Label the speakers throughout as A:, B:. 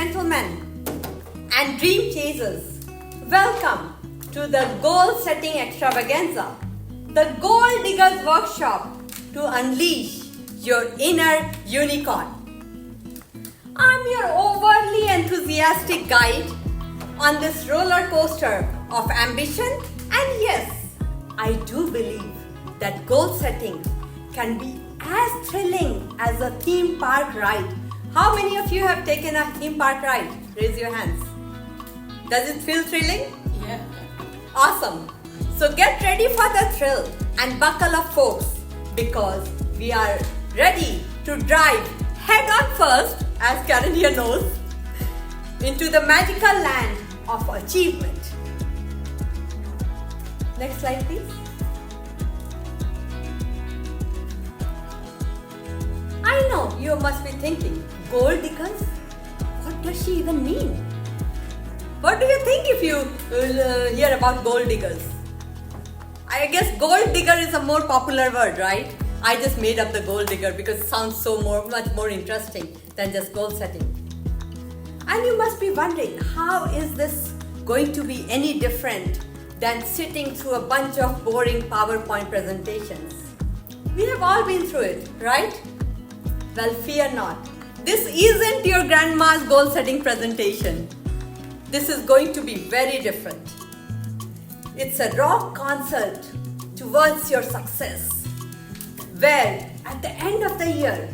A: gentlemen, and dream chasers, welcome to the goal setting extravaganza, the Goal Diggers Workshop to unleash your inner unicorn. I'm your overly enthusiastic guide on this roller coaster of ambition, and yes, I do believe that goal setting can be as thrilling as a theme park ride. How many of you have taken a theme park ride? Raise your hands. Does it feel thrilling?
B: Yeah.
A: Awesome. So get ready for the thrill and buckle up, folks, because we are ready to drive head on first, as Karen here knows, into the magical land of achievement. Next slide, please. I know you must be thinking, goal diggers? What does she even mean? What do you think if you hear about gold diggers? I guess gold digger is a more popular word, right? I just made up the gold digger because it sounds so much more interesting than just goal setting. And you must be wondering, how is this going to be any different than sitting through a bunch of boring PowerPoint presentations? We have all been through it, right? Well, fear not. This isn't your grandma's goal setting presentation. This is going to be very different. It's a rock concert towards your success, where at the end of the year,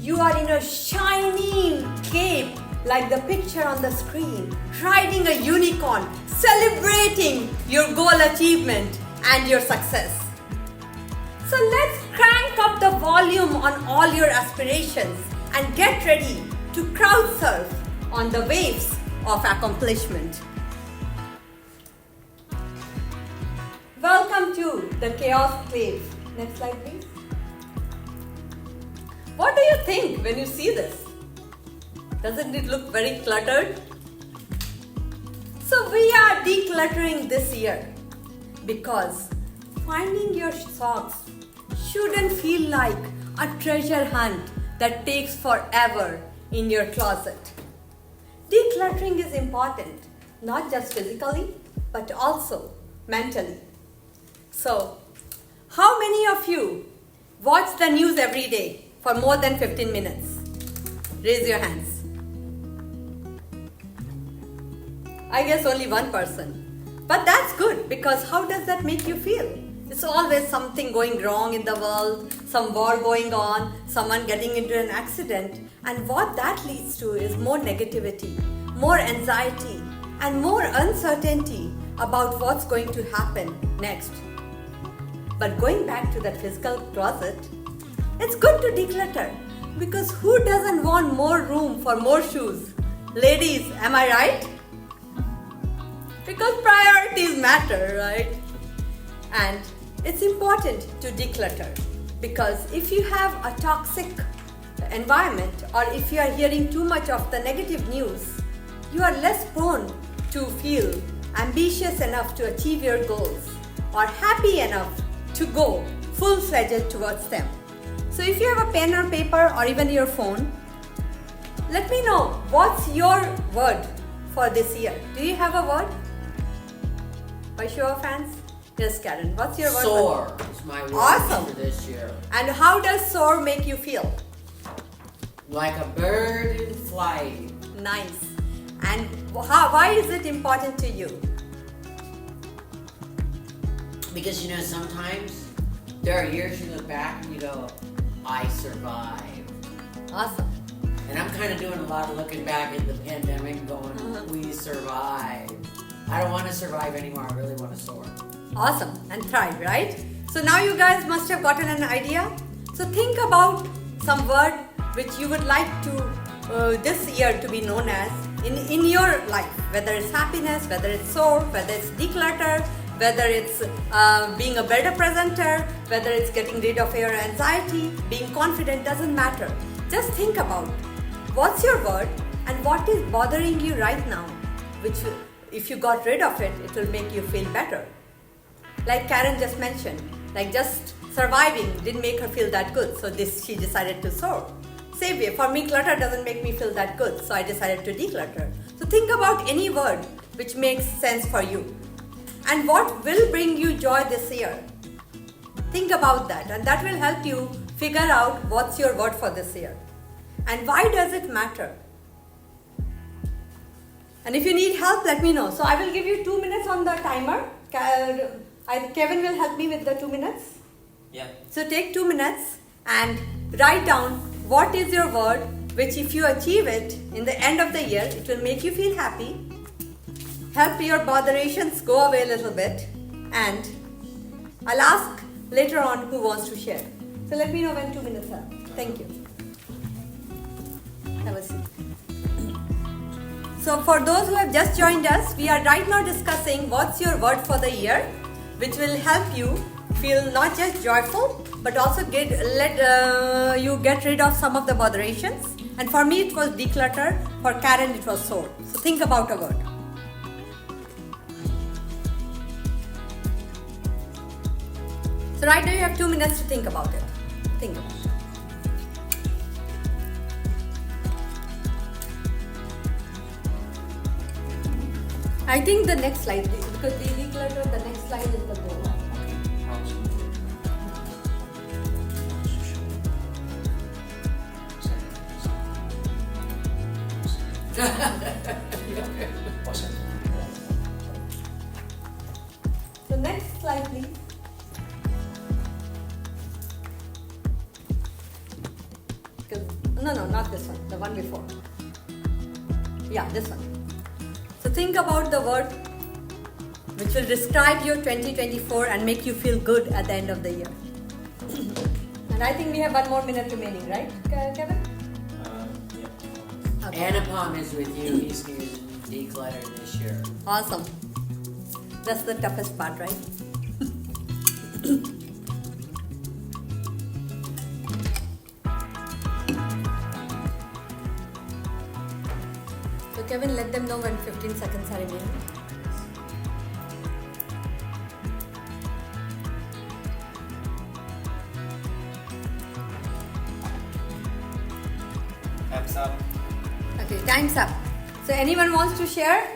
A: you are in a shining cape like the picture on the screen, riding a unicorn, celebrating your goal achievement and your success. So let's crank up the volume on all your aspirations and get ready to crowd surf on the waves of accomplishment. Welcome to the Chaos Wave. Next slide, please. What do you think when you see this? Doesn't it look very cluttered? So we are decluttering this year because finding your socks shouldn't feel like a treasure hunt that takes forever in your closet. Decluttering is important, not just physically, but also mentally. So, how many of you watch the news every day for more than 15 minutes? Raise your hands. I guess only one person. But that's good, because how does that make you feel? It's always something going wrong in the world, some war going on, someone getting into an accident, and what that leads to is more negativity, more anxiety, and more uncertainty about what's going to happen next. But going back to that physical closet, it's good to declutter, because who doesn't want more room for more shoes? Ladies, am I right? Because priorities matter, right? And it's important to declutter, because if you have a toxic environment, or if you are hearing too much of the negative news, you are less prone to feel ambitious enough to achieve your goals, or happy enough to go full-fledged towards them. So if you have a pen or paper or even your phone, let me know what's your word for this year. Do you have a word? By show of hands? Yes, Karen. What's your word?
B: Soar is my word
A: Awesome.
B: for this year.
A: And how does soar make you feel?
B: Like a bird in flight.
A: Nice. And why is it important to you?
B: Because sometimes there are years you look back and you go, I survived.
A: Awesome.
B: And I'm kind of doing a lot of looking back at the pandemic going, we survived. I don't want to survive anymore. I really want to soar.
A: Awesome. And thrive, right? So now you guys must have gotten an idea. So think about some word which you would like to this year to be known as in your life. Whether it's happiness, whether it's soar, whether it's declutter, whether it's being a better presenter, whether it's getting rid of your anxiety, being confident, doesn't matter. Just think about what's your word and what is bothering you right now, which if you got rid of it, it will make you feel better. Like Karen just mentioned, like just surviving didn't make her feel that good, so she decided to soar. same way. For me, clutter doesn't make me feel that good, so I decided to declutter. So think about any word which makes sense for you. And what will bring you joy this year? Think about that, and that will help you figure out what's your word for this year. And why does it matter? And if you need help, let me know. So I will give you 2 minutes on the timer. Kevin will help me with the 2 minutes.
C: Yeah.
A: So take 2 minutes and write down what is your word, which if you achieve it in the end of the year, it will make you feel happy, help your botherations go away a little bit, and I'll ask later on who wants to share. So let me know when 2 minutes are. Thank you. Have a seat. So for those who have just joined us, we are right now discussing what's your word for the year, which will help you feel not just joyful, but also let you get rid of some of the botherations. And for me it was declutter, for Karen it was soar. So think about a word. So right now you have 2 minutes to think about it. Think about it. I think the next slide, please, because the declutter, the next slide is the goal. So next slide, please. No, not this one. The one before. Yeah, this one. So think about the word which will describe your 2024 and make you feel good at the end of the year. And I think we have 1 more minute remaining, right, Kevin?
C: Yeah.
A: Okay.
B: Anupam is with you. He's using declutter this year.
A: Awesome. That's the toughest part, right? So Kevin, let them know when 15 seconds are remaining.
C: Time's up.
A: Okay, time's up. So anyone wants to share?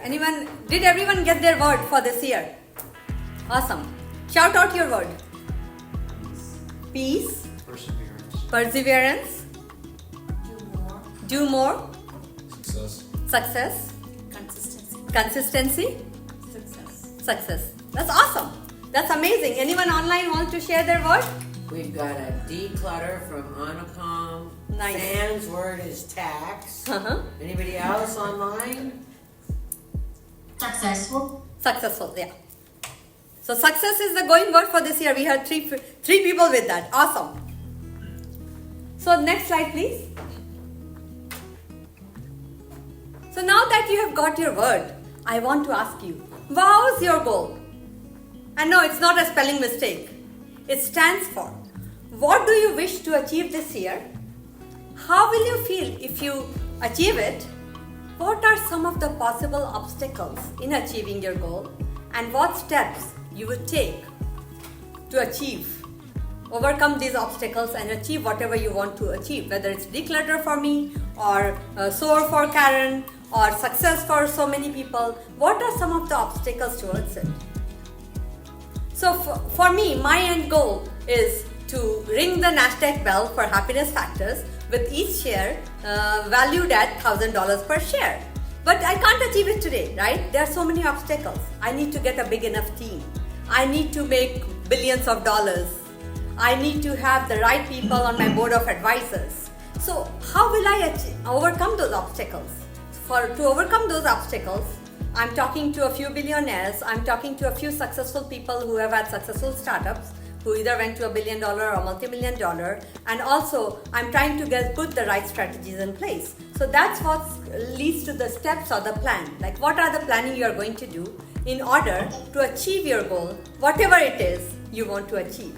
A: Did everyone get their word for this year? Awesome. Shout out your word. Peace.
C: Perseverance.
A: Perseverance. Do more.
C: Success.
A: Success.
D: Consistency.
A: Consistency. Success. That's awesome. That's amazing. Anyone online wants to share their word?
B: We've got a declutter from Anupam.
A: Nice.
B: Sam's word is tax.
A: Uh-huh.
B: Anybody else online?
D: Successful.
A: Successful, yeah. So success is the going word for this year. We had three people with that. Awesome. So next slide, please. So now that you have got your word, I want to ask you, what's your goal? And no, it's not a spelling mistake. It stands for, what do you wish to achieve this year? How will you feel if you achieve it? What are some of the possible obstacles in achieving your goal? And what steps you would take to overcome these obstacles and achieve whatever you want to achieve, whether it's declutter for me or soar for Karen or success for so many people. What are some of the obstacles towards it? So for me, my end goal is to ring the Nasdaq bell for Happiness Factors with each share valued at $1,000 per share. But I can't achieve it today, right? There are so many obstacles. I need to get a big enough team. I need to make billions of dollars. I need to have the right people on my board of advisors. So how will I overcome those obstacles? To overcome those obstacles, I'm talking to a few billionaires. I'm talking to a few successful people who have had successful startups, who either went to $1 billion or multi-million dollar. And also, I'm trying to put the right strategies in place. So that's what leads to the steps or the plan. Like, what are the planning you are going to do in order to achieve your goal, whatever it is you want to achieve.